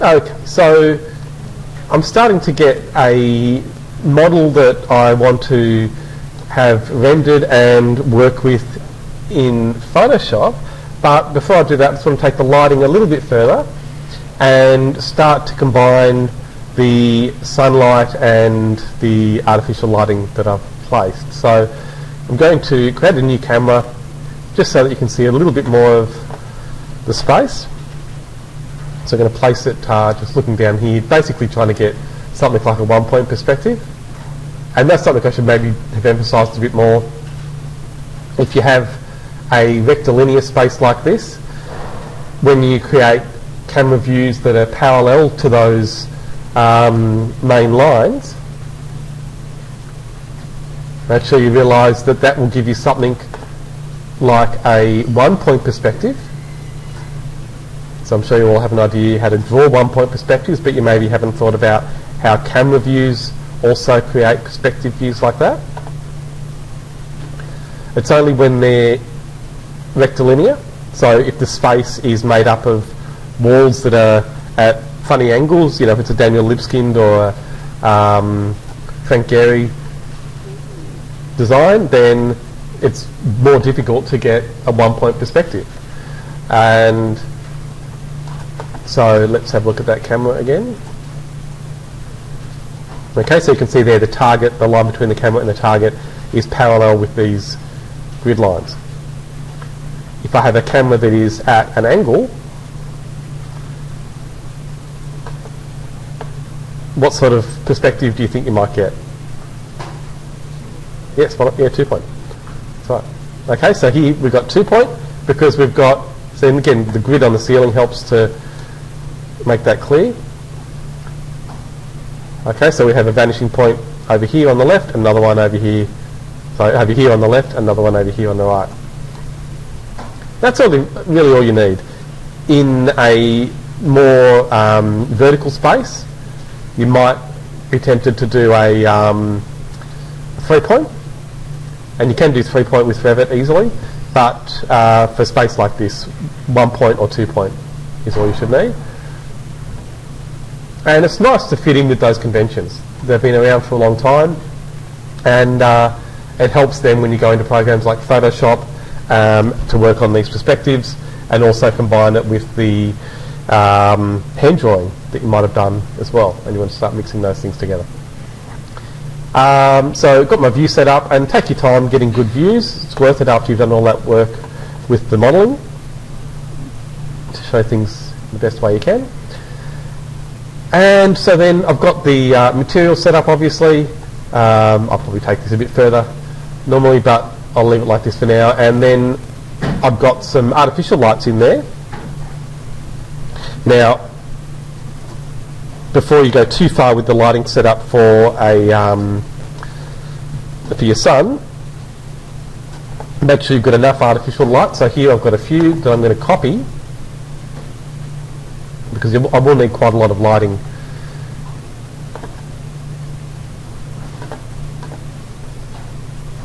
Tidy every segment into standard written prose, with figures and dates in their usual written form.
Okay, so I'm starting to get a model that I want to have rendered and work with in Photoshop, but before I do that I just want to take the lighting a little bit further and start to combine the sunlight and the artificial lighting that I've placed. So I'm going to create a new camera just so that you can see a little bit more of the space. So I'm going to place it just looking down here, basically trying to get something like a one-point perspective. And that's something I should maybe have emphasised a bit more. If you have a rectilinear space like this, when you create camera views that are parallel to those main lines, actually you realise that that will give you something like a one-point perspective. So I'm sure you all have an idea how to draw one-point perspectives, but you maybe haven't thought about how camera views also create perspective views like that. It's only when they're rectilinear, so if the space is made up of walls that are at funny angles, you know, if it's a Daniel Libeskind or a Frank Gehry design, then it's more difficult to get a one-point perspective. And so let's have a look at that camera again. Okay, so you can see there the target, the line between the camera and the target is parallel with these grid lines. If I have a camera that is at an angle, what sort of perspective do you think you might get? Yes, yeah, 2 point. That's right. Okay, so here we've got 2 point because we've got, so again, the grid on the ceiling helps to make that clear. Okay, so we have a vanishing point over here on the left, another one over here, so over here on the left, another one over here on the right. That's really all you need. In a more vertical space, you might be tempted to do a 3 point, and you can do 3 point with Revit easily, but for space like this, 1 point or 2 point is all you should need. And it's nice to fit in with those conventions. They've been around for a long time, and it helps them when you go into programs like Photoshop to work on these perspectives, and also combine it with the hand drawing that you might have done as well, and you want to start mixing those things together. So I've got my view set up, and take your time getting good views. It's worth it after you've done all that work with the modelling to show things the best way you can. And so then I've got the material set up, obviously. I'll probably take this a bit further normally, but I'll leave it like this for now. And then I've got some artificial lights in there. Now, before you go too far with the lighting set up for your sun, make sure you've got enough artificial light. So here I've got a few that I'm going to copy, because I will need quite a lot of lighting.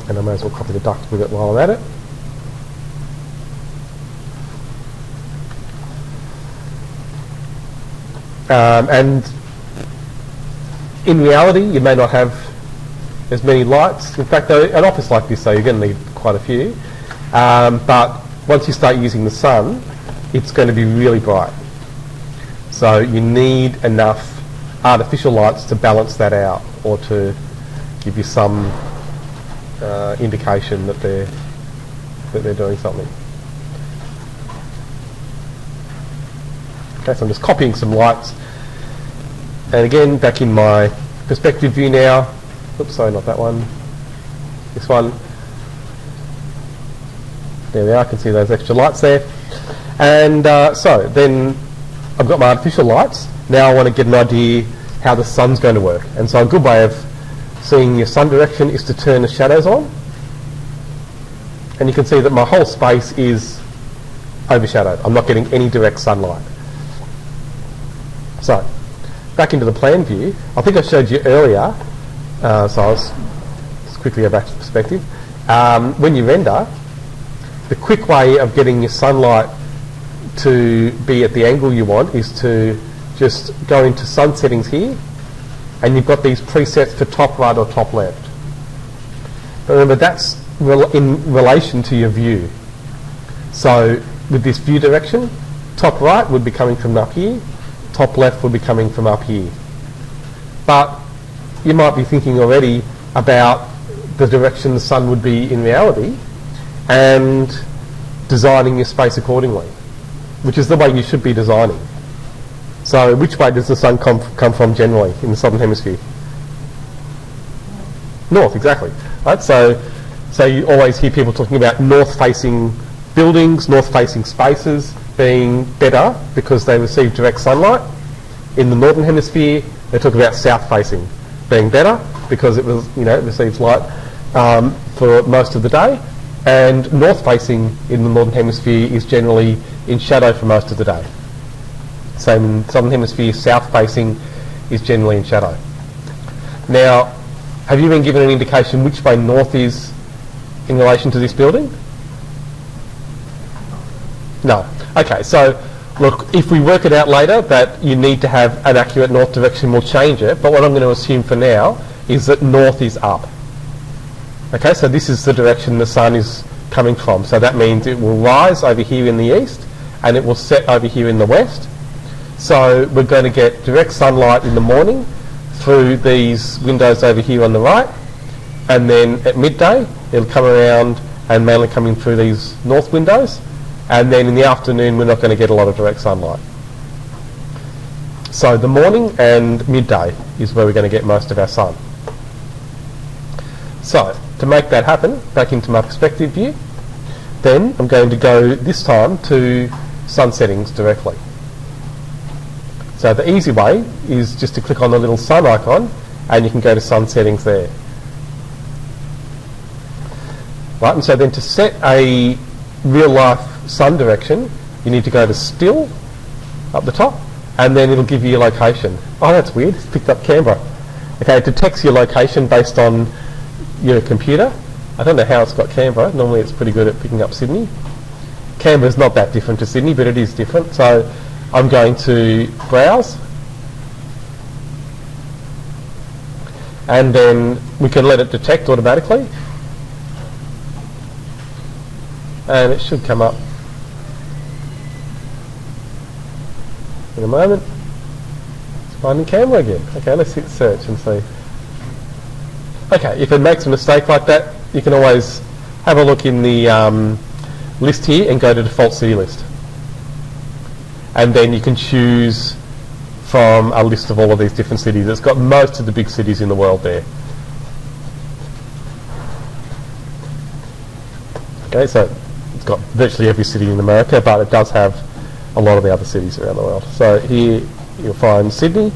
And I may as well copy the duct with it while I'm at it. And in reality, you may not have as many lights. In fact, though, an office like this, though, you're going to need quite a few. But once you start using the sun, it's going to be really bright. So you need enough artificial lights to balance that out, or to give you some indication that they're doing something. Okay, so I'm just copying some lights, and again back in my perspective view now. Oops, sorry, not that one. This one. There we are. I can see those extra lights there. And so then I've got my artificial lights. Now I want to get an idea how the sun's going to work. And so a good way of seeing your sun direction is to turn the shadows on. And you can see that my whole space is overshadowed. I'm not getting any direct sunlight. So, back into the plan view. I think I showed you earlier, so I'll just quickly go back to the perspective. When you render, the quick way of getting your sunlight to be at the angle you want is to just go into sun settings here, and you've got these presets for top right or top left. But remember, that's in relation to your view. So with this view direction, top right would be coming from up here, top left would be coming from up here. But you might be thinking already about the direction the sun would be in reality and designing your space accordingly, which is the way you should be designing. So which way does the sun come from generally in the southern hemisphere? North, exactly. Right? So you always hear people talking about north-facing buildings, north-facing spaces being better because they receive direct sunlight. In the northern hemisphere, they talk about south-facing being better because it was, it receives light for most of the day, and north-facing in the northern hemisphere is generally in shadow for most of the day. Same in the southern hemisphere, south-facing is generally in shadow. Now, have you been given an indication which way north is in relation to this building? No. Okay, so look, if we work it out later that you need to have an accurate north direction, we'll change it, but what I'm going to assume for now is that north is up. Okay, so this is the direction the sun is coming from, so that means it will rise over here in the east and it will set over here in the west. So we're going to get direct sunlight in the morning through these windows over here on the right, and then at midday it'll come around and mainly coming through these north windows, and then in the afternoon we're not going to get a lot of direct sunlight. So the morning and midday is where we're going to get most of our sun. So to make that happen, back into my perspective view, then I'm going to go this time to sun settings directly. So the easy way is just to click on the little sun icon and you can go to sun settings there. Right, and so then to set a real life sun direction, you need to go to still up the top, and then it'll give you your location. Oh, that's weird, it's picked up Canberra. Okay, it detects your location based on your computer. I don't know how it's got Canberra, normally it's pretty good at picking up Sydney. Canberra's not that different to Sydney, but it is different. So I'm going to browse, and then we can let it detect automatically, and it should come up in a moment. It's finding Canberra again. Okay, let's hit search and see. Okay, if it makes a mistake like that, you can always have a look in the list here and go to default city list. And then you can choose from a list of all of these different cities. It's got most of the big cities in the world there. Okay, so it's got virtually every city in America, but it does have a lot of the other cities around the world. So here you'll find Sydney.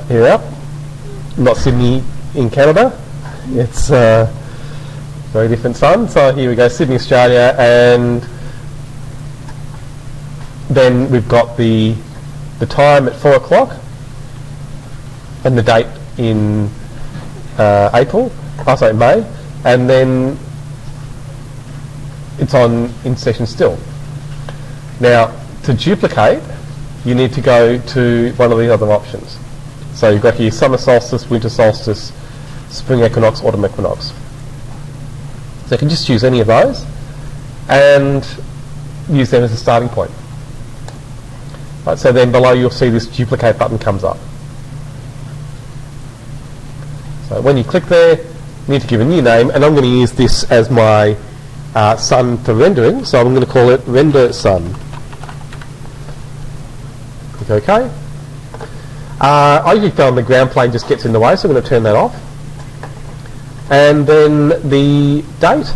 Here up, not Sydney in Canada. It's very different sun. So here we go, Sydney, Australia, and then we've got the time at 4 o'clock and the date in May, and then it's on in session still. Now, to duplicate, you need to go to one of these other options. So you've got here summer solstice, winter solstice, spring equinox, autumn equinox. So you can just choose any of those and use them as a starting point. Right, so then below you'll see this duplicate button comes up. So when you click there, you need to give a new name, and I'm going to use this as my sun for rendering, so I'm going to call it render sun. Click OK. I usually find the ground plane just gets in the way, so I'm going to turn that off. And then the date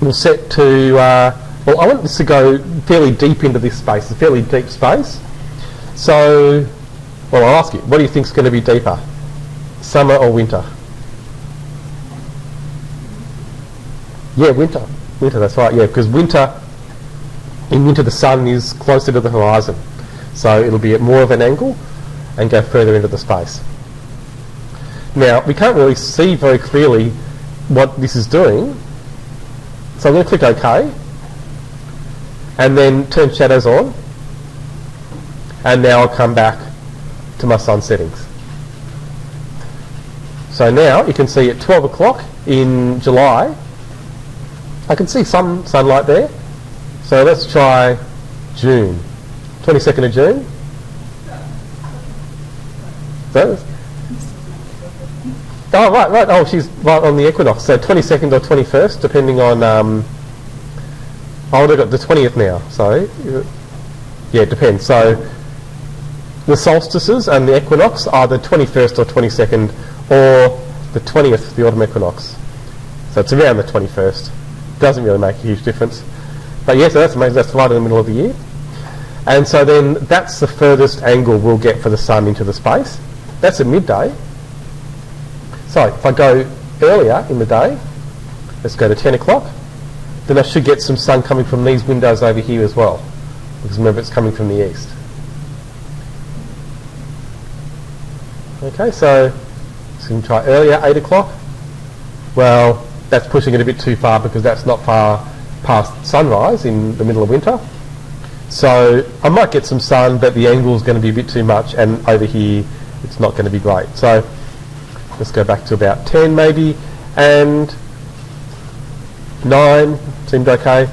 we'll set to, well, I want this to go fairly deep into this space, a fairly deep space. So, well, I'll ask you, what do you think is going to be deeper? Summer or winter? Yeah, winter. Winter, that's right, yeah, because in winter the sun is closer to the horizon. So it'll be at more of an angle and go further into the space. Now, we can't really see very clearly what this is doing, so I'm going to click OK, and then turn shadows on, and now I'll come back to my sun settings. So now you can see at 12 o'clock in July, I can see some sunlight there. So let's try June, 22nd of June. So, oh, right. Oh, she's right on the equinox. So 22nd or 21st, depending on... they've got the 20th now. So, yeah, it depends. So the solstices and the equinox are the 21st or 22nd, or the 20th, the autumn equinox. So it's around the 21st. Doesn't really make a huge difference. But yeah, so that's amazing. That's right in the middle of the year. And so then that's the furthest angle we'll get for the sun into the space. That's at midday. So if I go earlier in the day, let's go to 10 o'clock, then I should get some sun coming from these windows over here as well. Because remember, it's coming from the east. Okay, so we can try earlier, 8 o'clock. Well, that's pushing it a bit too far because that's not far past sunrise in the middle of winter. So I might get some sun, but the angle is going to be a bit too much, and over here it's not going to be great. So let's go back to about 10 maybe, and 9 seemed okay.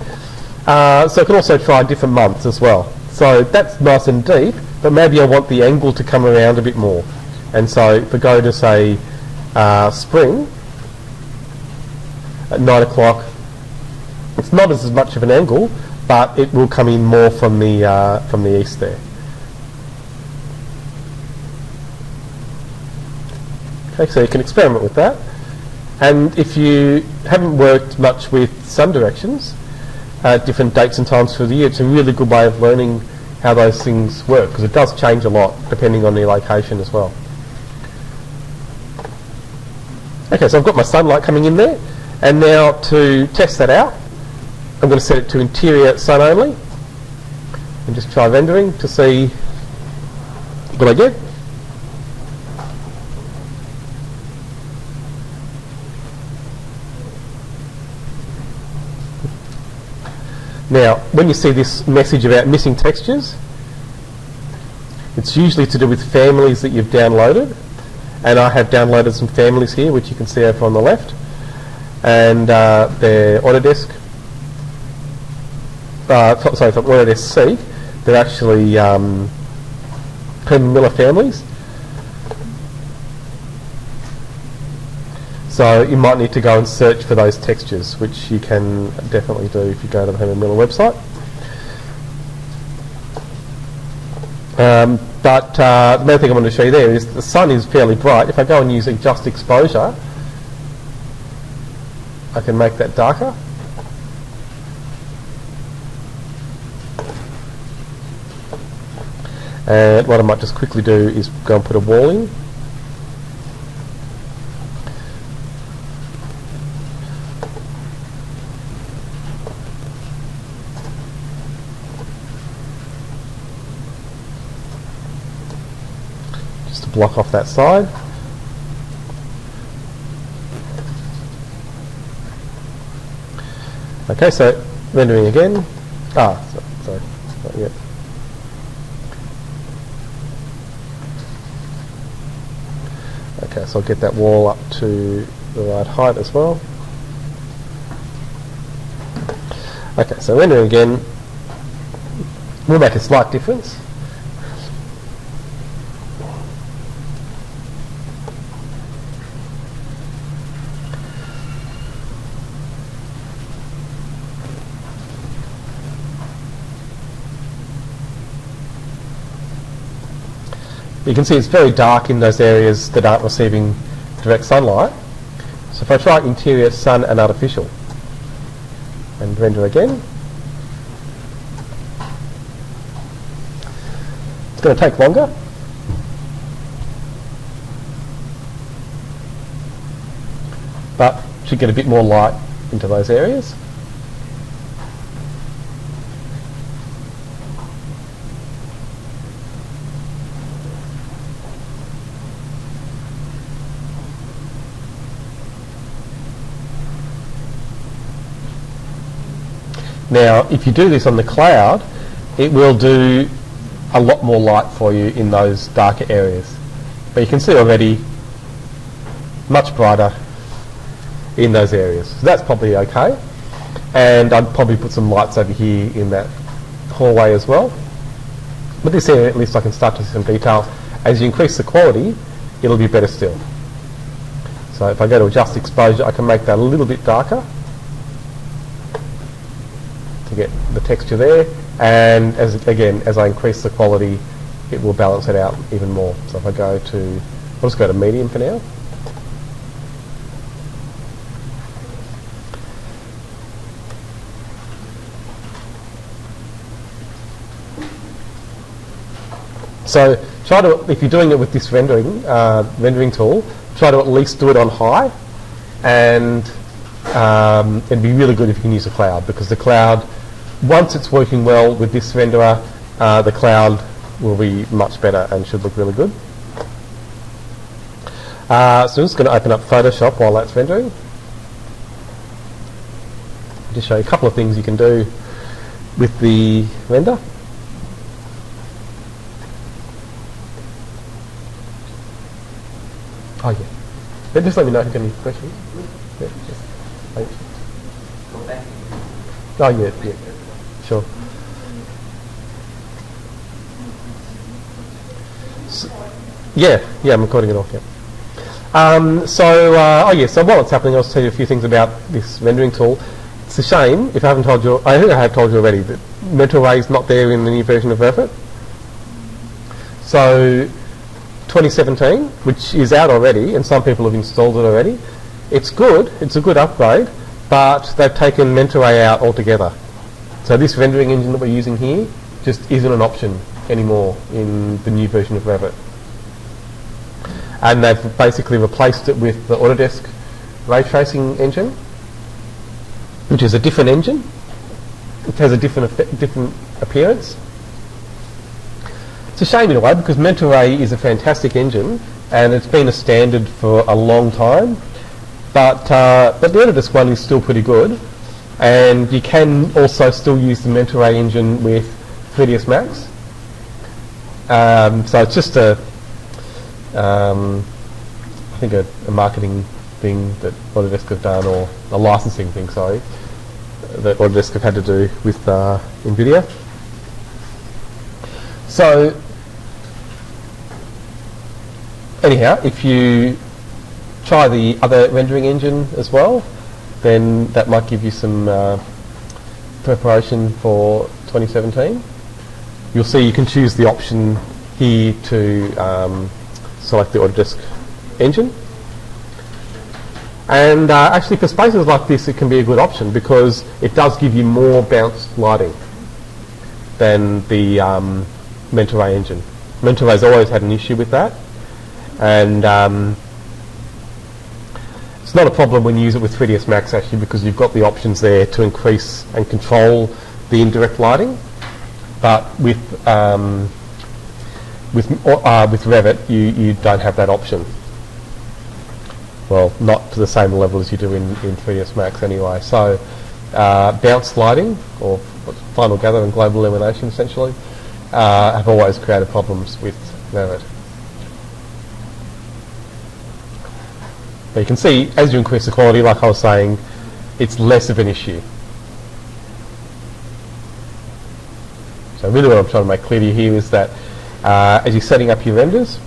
So I can also try different months as well. So that's nice and deep, but maybe I want the angle to come around a bit more. And so if I go to say spring at 9 o'clock, it's not as much of an angle, but it will come in more from the east there. Okay, so you can experiment with that. And if you haven't worked much with sun directions at different dates and times for the year, it's a really good way of learning how those things work, because it does change a lot depending on the location as well. Okay, so I've got my sunlight coming in there, and now to test that out, I'm going to set it to interior sun only, and just try rendering to see what I get. Now, when you see this message about missing textures, it's usually to do with families that you've downloaded. And I have downloaded some families here, which you can see over on the left. And they're Autodesk. Sorry, from Autodesk Seek. They're actually Herman Miller families. So you might need to go and search for those textures, which you can definitely do if you go to the Herman Miller website. But the main thing I want to show you there is the sun is fairly bright. If I go and use adjust exposure, I can make that darker. And what I might just quickly do is go and put a wall in. Block off that side. Okay, so rendering again. Sorry, not yet. Okay, so I'll get that wall up to the right height as well. Okay, so rendering again. We'll make a slight difference. You can see it's very dark in those areas that aren't receiving direct sunlight. So if I try interior sun and artificial and render again, it's going to take longer. But should get a bit more light into those areas. Now, if you do this on the cloud, it will do a lot more light for you in those darker areas. But you can see already much brighter in those areas. So that's probably okay. And I'd probably put some lights over here in that hallway as well. But this area, at least I can start to see some details. As you increase the quality, it'll be better still. So if I go to adjust exposure, I can make that a little bit darker to get the texture there. And as I increase the quality, it will balance it out even more. So if I go to, I'll just go to medium for now. So try to, if you're doing it with this rendering tool, try to at least do it on high, and it'd be really good if you can use the cloud, because the cloud, once it's working well with this renderer, the cloud will be much better and should look really good. So I'm just going to open up Photoshop while that's rendering. Just show you a couple of things you can do with the render. Oh yeah. Then just let me know if you've got any questions. Yeah, just, thanks. Oh yeah, sure. So, yeah, I'm recording it off. Yeah. So while it's happening, I'll tell you a few things about this rendering tool. It's a shame if I haven't told you. I think I have told you already that Mental Ray is not there in the new version of Revit. So 2017, which is out already, and some people have installed it already. It's good, it's a good upgrade, but they've taken Mental Ray out altogether. So this rendering engine that we're using here just isn't an option anymore in the new version of Revit. And they've basically replaced it with the Autodesk ray tracing engine, which is a different engine. It has a different appearance. It's a shame in a way, because Mental Ray is a fantastic engine and it's been a standard for a long time, but the Autodesk one is still pretty good, and you can also still use the Mental Ray engine with 3ds Max. So it's just I think a marketing thing that Autodesk have done, or a licensing thing, sorry, that Autodesk have had to do with NVIDIA. So anyhow, if you try the other rendering engine as well, then that might give you some preparation for 2017. You'll see you can choose the option here to select the Autodesk engine. And actually for spaces like this, it can be a good option, because it does give you more bounced lighting than the Mental Ray engine. Mental Ray's always had an issue with that, and it's not a problem when you use it with 3ds Max actually, because you've got the options there to increase and control the indirect lighting. But with Revit, you don't have that option. Well, not to the same level as you do in 3ds Max anyway. So bounced lighting, or final gather and global illumination essentially, have always created problems with Revit. But you can see, as you increase the quality, like I was saying, it's less of an issue. So really what I'm trying to make clear to you here is that as you're setting up your renders,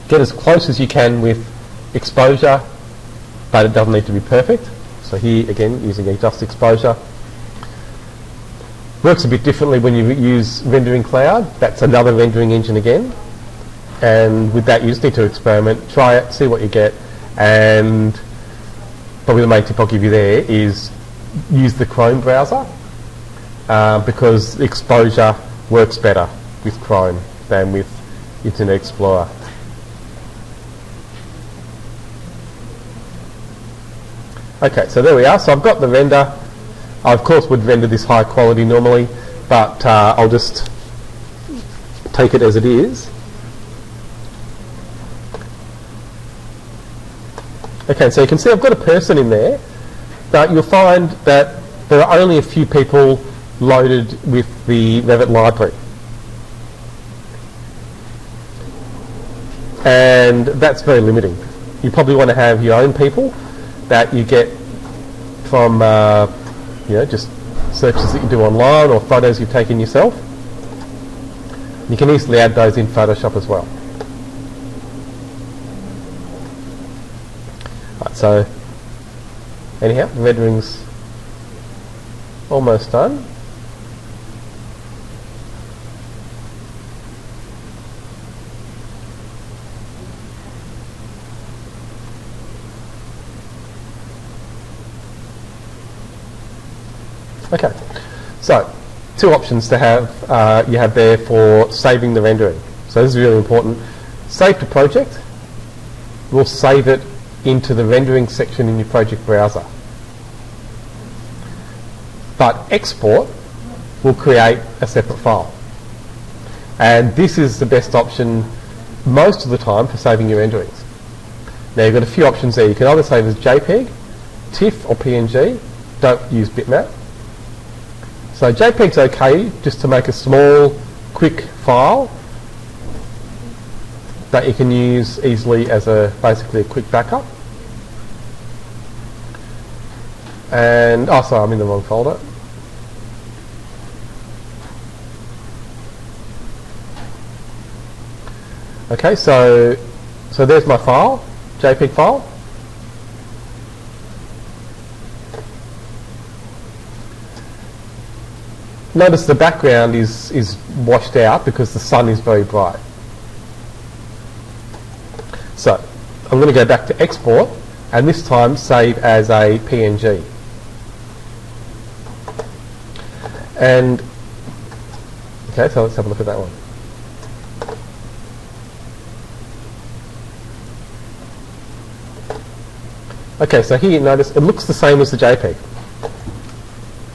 get as close as you can with exposure, but it doesn't need to be perfect. So here again, using adjust exposure. Works a bit differently when you use rendering cloud. That's another rendering engine again, and with that you just need to experiment, try it, see what you get, and probably the main tip I'll give you there is use the Chrome browser, because exposure works better with Chrome than with Internet Explorer. Okay, so there we are. So I've got the render. I of course would render this high quality normally, but I'll just take it as it is. Okay, so you can see I've got a person in there, but you'll find that there are only a few people loaded with the Revit library. And that's very limiting. You probably want to have your own people that you get from just searches that you do online or photos you've taken yourself. You can easily add those in Photoshop as well. Right, so anyhow, the rendering's almost done. Okay, so two options to have you have there for saving the rendering. So this is really important. Save to project. We'll save it into the rendering section in your project browser. But export will create a separate file. And this is the best option most of the time for saving your renderings. Now you've got a few options there. You can either save as JPEG, TIFF or PNG. Don't use bitmap. So JPEG's okay just to make a small, quick file that you can use easily as basically a quick backup. And, oh sorry, I'm in the wrong folder. Okay, so there's my file, JPEG file. Notice the background is washed out because the sun is very bright. So I'm going to go back to export and this time save as a PNG. And okay, so let's have a look at that one. Okay, so here you notice it looks the same as the JPEG,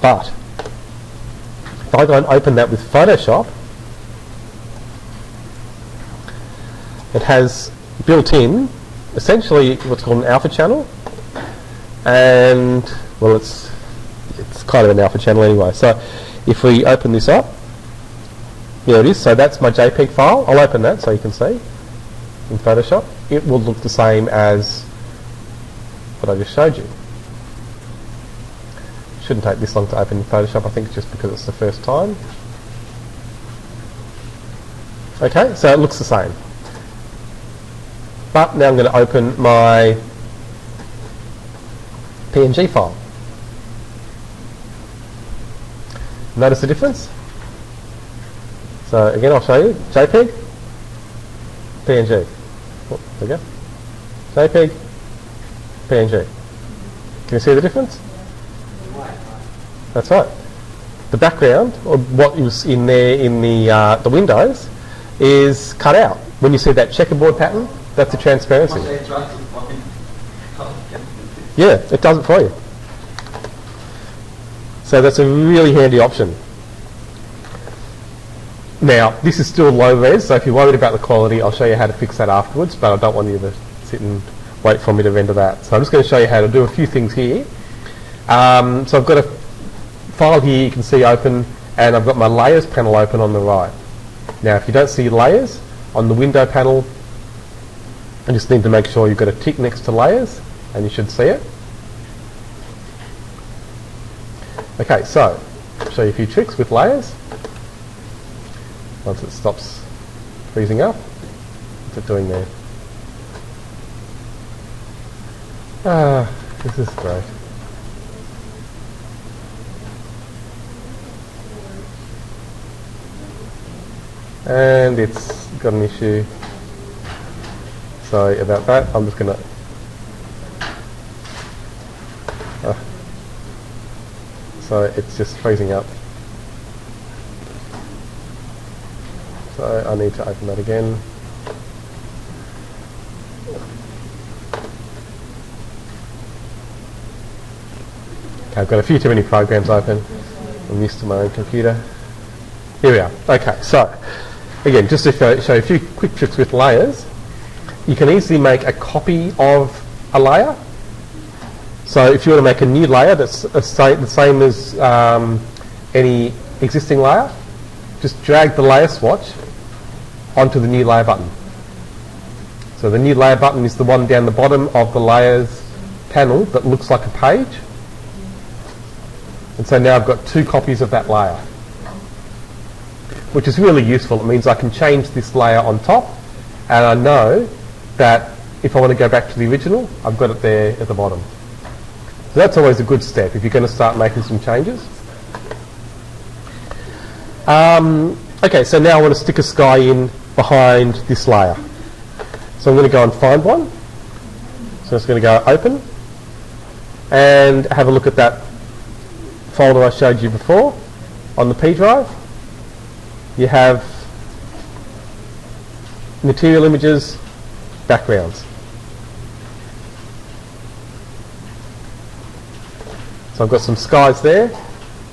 but if I go and open that with Photoshop, it has built in essentially what's called an alpha channel, and well, it's kind of an alpha channel anyway. So if we open this up, here it is. So that's my JPEG file. I'll open that so you can see in Photoshop. It will look the same as what I just showed you. Shouldn't take this long to open in Photoshop. I think it's just because it's the first time. Okay, so it looks the same. But now I'm going to open my PNG file. Notice the difference? So again, I'll show you. JPEG, PNG. Oh, there we go. JPEG, PNG. Can you see the difference? That's right. The background, or what was in there in the windows, is cut out. When you see that checkerboard pattern, that's a transparency. Yeah, it does it for you. So that's a really handy option. Now, this is still low res, so if you're worried about the quality, I'll show you how to fix that afterwards, but I don't want you to sit and wait for me to render that. So I'm just going to show you how to do a few things here. So I've got a file here you can see open, and I've got my layers panel open on the right. Now, if you don't see layers on the window panel, I just need to make sure you've got a tick next to layers, and you should see it. Okay, so I'll show you a few tricks with layers. Once it stops freezing up, what's it doing there? Ah, this is great. And it's got an issue. Sorry about that. I'm just going to... so it's just freezing up. So I need to open that again. Okay, I've got a few too many programs open. I'm used to my own computer. Here we are. Okay, so again, just to show you a few quick tricks with layers. You can easily make a copy of a layer So if you want to make a new layer that's the same as any existing layer, just drag the layer swatch onto the new layer button. So the new layer button is the one down the bottom of the layers panel that looks like a page. And so now I've got 2 copies of that layer, which is really useful. It means I can change this layer on top, and I know that if I want to go back to the original, I've got it there at the bottom. So that's always a good step if you're going to start making some changes. Okay, so now I want to stick a sky in behind this layer. So I'm going to go and find one. So I'm just going to go open and have a look at that folder I showed you before on the P drive. You have material images, backgrounds. So I've got some skies there.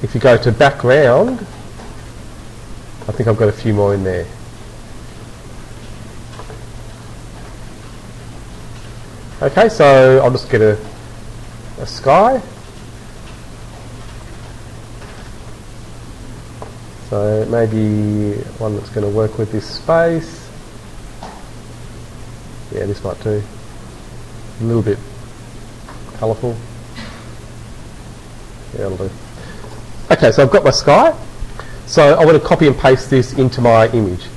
If you go to background, I think I've got a few more in there. Okay, so I'll just get a sky. So maybe one that's going to work with this space. Yeah, this might do. A little bit colourful. Yeah, that'll do. Okay, so I've got my sky. So I want to copy and paste this into my image.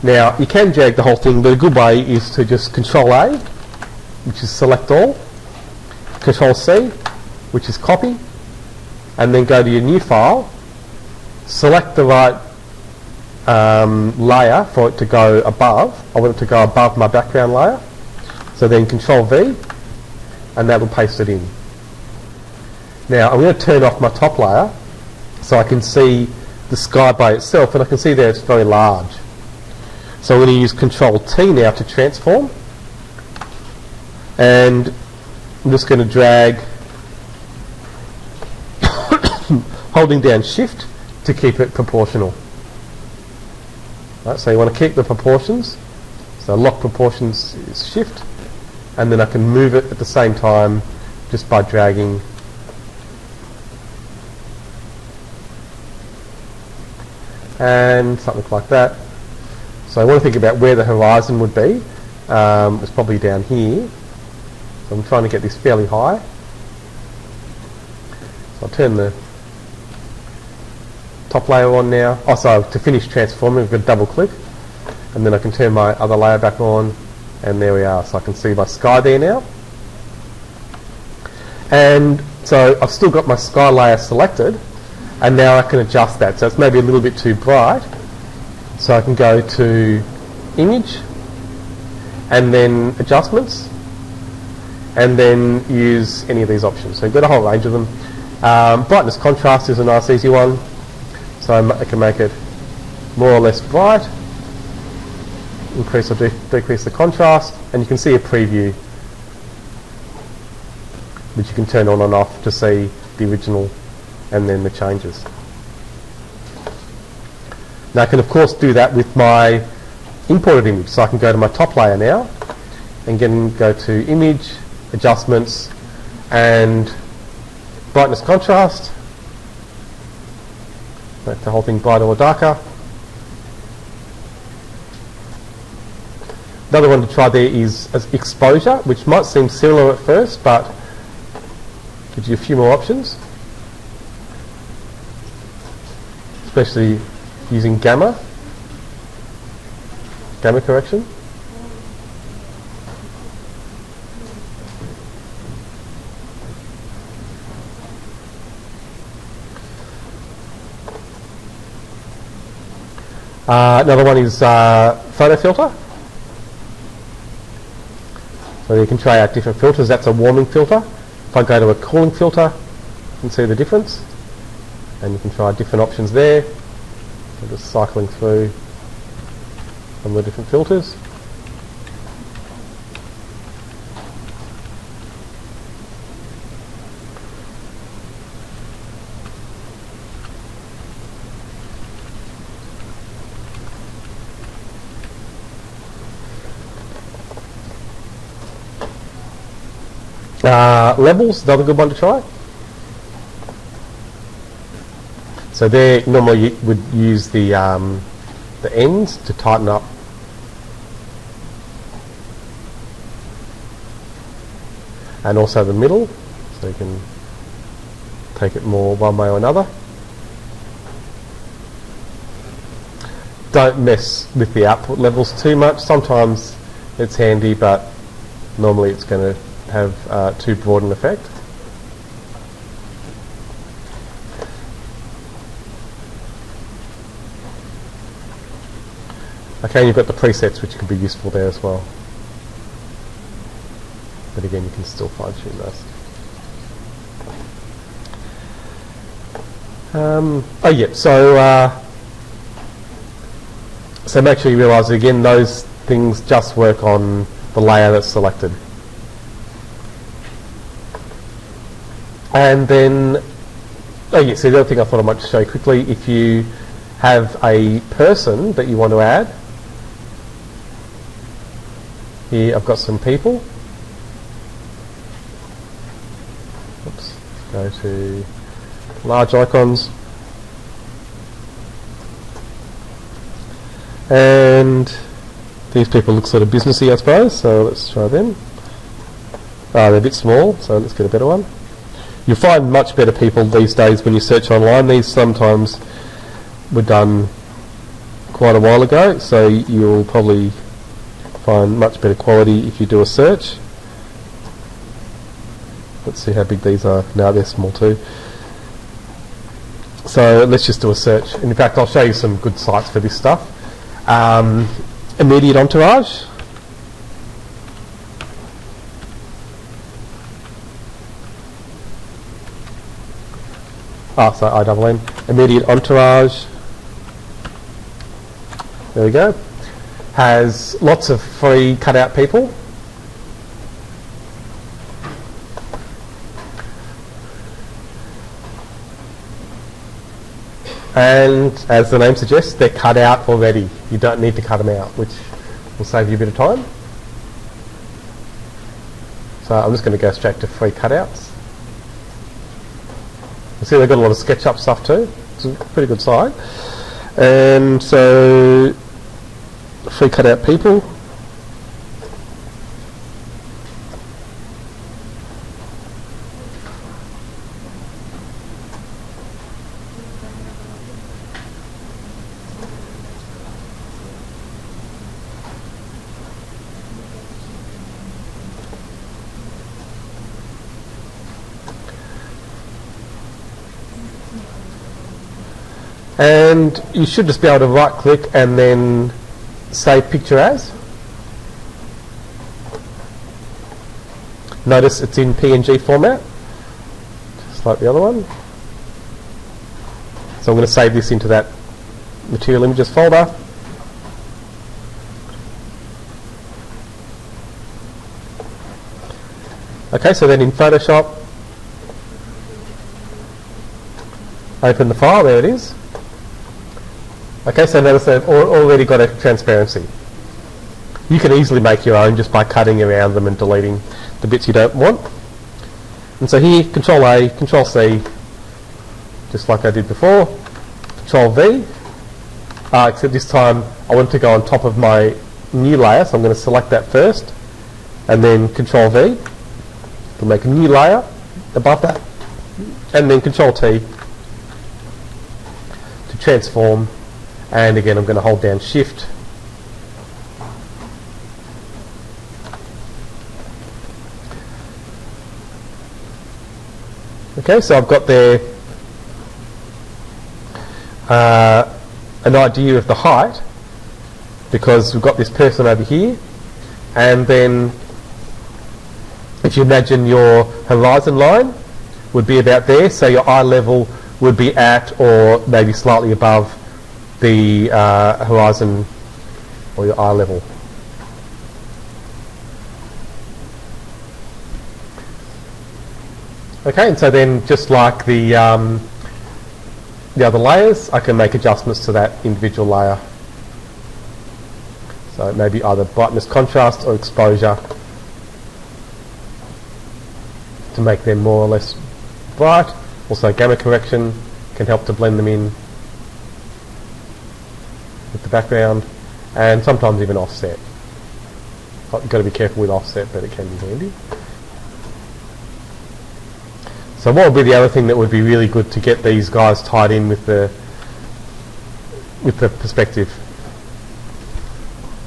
Now, you can drag the whole thing, but a good way is to just Control A, which is select all, Control C, which is copy, and then go to your new file, select the right layer for it to go above. I want it to go above my background layer. So then Control V, and that will paste it in. Now I'm going to turn off my top layer so I can see the sky by itself, and I can see there it's very large. So I'm going to use Control T now to transform, and I'm just going to drag, holding down Shift to keep it proportional. Right, so you want to keep the proportions. So lock proportions is Shift, and then I can move it at the same time just by dragging. And something like that. So I want to think about where the horizon would be. It's probably down here. So I'm trying to get this fairly high. So I'll turn the top layer on now. Oh, so to finish transforming, I've got to double click, and then I can turn my other layer back on, and there we are. So I can see my sky there now. And so I've still got my sky layer selected, and now I can adjust that. So it's maybe a little bit too bright. So I can go to Image, and then Adjustments, and then use any of these options. So you've got a whole range of them. Brightness contrast is a nice easy one. So I can make it more or less bright, increase or decrease the contrast, and you can see a preview which you can turn on and off to see the original and then the changes. Now I can of course do that with my imported image. So I can go to my top layer now and go to Image, Adjustments, and Brightness Contrast. Make the whole thing brighter or darker. Another one to try there is exposure, which might seem similar at first, but gives you a few more options, especially using gamma correction. Another one is photo filter. So you can try out different filters. That's a warming filter. If I go to a cooling filter, you can see the difference. And you can try different options there. So just cycling through some of the different filters. Levels, another good one to try. So there, normally you would use the ends to tighten up. And also the middle, so you can take it more one way or another. Don't mess with the output levels too much. Sometimes it's handy, but normally it's going to have too broad an effect. Okay, you've got the presets which can be useful there as well. But again, you can still fine tune those. Oh yeah, so make sure you realise that again those things just work on the layer that's selected. And then, oh yeah, so the other thing I thought I might show you quickly, if you have a person that you want to add, here I've got some people. Oops, go to large icons. And these people look sort of businessy, I suppose, so let's try them. They're a bit small, so let's get a better one. You'll find much better people these days when you search online. These sometimes were done quite a while ago, so you'll probably find much better quality if you do a search. Let's see how big these are. Now they're small too. So let's just do a search. And in fact, I'll show you some good sites for this stuff. Immediate entourage. So INN. Immediate entourage. There we go. Has lots of free cutout people. And as the name suggests, they're cut out already. You don't need to cut them out, which will save you a bit of time. So I'm just going to go straight to free cutouts. You see they've got a lot of SketchUp stuff too. It's a pretty good site. And so free cutout people. And you should just be able to right click and then save picture as. Notice it's in PNG format, just like the other one. So I'm going to save this into that material images folder. Okay, so then in Photoshop, open the file, there it is. Okay, so notice they've already got a transparency. You can easily make your own just by cutting around them and deleting the bits you don't want. And so here, Control A, Control C, just like I did before. Control V, except this time I want to go on top of my new layer, so I'm going to select that first, and then Control V to make a new layer above that, and then Control T to transform. And again, I'm going to hold down Shift. Okay, so I've got there an idea of the height, because we've got this person over here, and then if you imagine your horizon line would be about there, so your eye level would be at or maybe slightly above the horizon or your eye level. Okay, and so then just like the other layers, I can make adjustments to that individual layer. So maybe either brightness, contrast or exposure to make them more or less bright. Also gamma correction can help to blend them in with the background, and sometimes even offset. You've got to be careful with offset, but it can be handy. So what would be the other thing that would be really good to get these guys tied in with the perspective?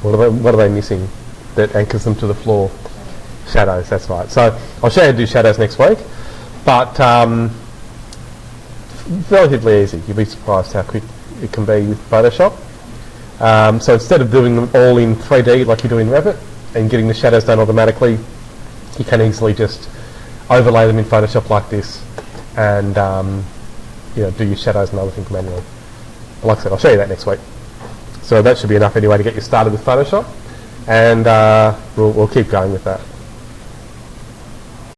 What are they missing that anchors them to the floor? Shadows, that's right. So I'll show you how to do shadows next week, but relatively easy. You'll be surprised how quick it can be with Photoshop. So instead of doing them all in 3D like you do in Revit and getting the shadows done automatically, you can easily just overlay them in Photoshop like this and do your shadows and other things manually. But like I said, I'll show you that next week. So that should be enough anyway to get you started with Photoshop, and we'll keep going with that.